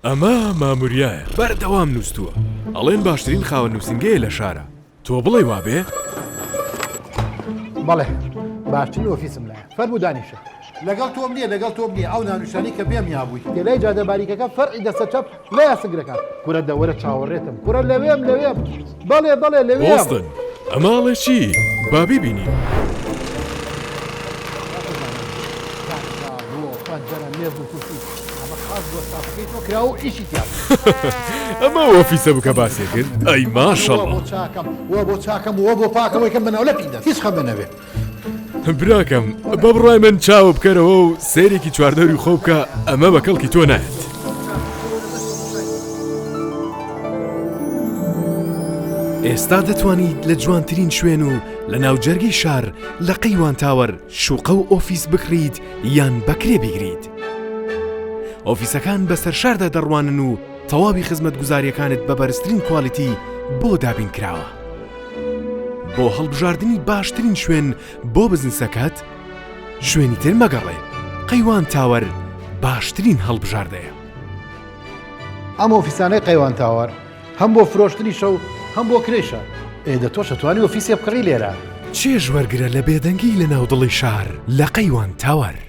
ئەمە ماموریایە بەردەوام نووسووە ئەڵێن باشترین خاوەن نووسنگەیە لە شارە تۆ بڵێ وابێ؟ بەڵێ باشترین ئۆفیسم لایە فەرموو دانیشە لەگەڵ تۆم نییە لەگەڵ تۆم نییە ئەو نانوشانی کە پێم یابووی تێلای جادە باریکەکە فەرعی دەستە چەپ لە یاسنگرەکە کورە دەوەرە چاوەڕێتم کورە لەوێم بەڵێ لەوێ بۆستن ئەماڵێ چی؟ با بیبینین ئەمە ئۆفیسە بکە باسێ کرد ئەی ماشەڵڵا بۆ چاکەم وە بۆ پاکەوەی کەم بەناو لە پیدە هیچ خەمە نەبێ براکەم بە بڕای من چاوە بکەرەوە و سێرێکی چواردەوری خۆ بکە ئەمە بە کەڵکی تۆ نایەت ئێستا دەتوانیت لە جوانترین شوێن و لە ناوجەرگی شار لە قەیوان تاوەر شوقە و ئۆفیس بکڕیت یان بەکرێ بیگریت ئۆفیسەکان بەسەر شاردا دەڕوانن و تەواوی خزمەتگوزاریەکانت بە بەرزترین کواڵیتی بۆ دابین کراوە بۆ هەڵبژاردننی باشترین شوێن بۆ بزنسەکەت شوێنی تر مەگەڕێ قەیوان تاوەر باشترین هەڵبژاردەیە ئەم ئۆفیسانەی قەیوان تاوەر هەم بۆ فرۆشتنی شەو هەم بۆ کرێشە ئێدە تۆ شەتوانی ئۆفیسێ بکڕی لێرە چێژ وەرگرە لە بێدەنگی لە ناودڵی شار لە قەیوان تاوەر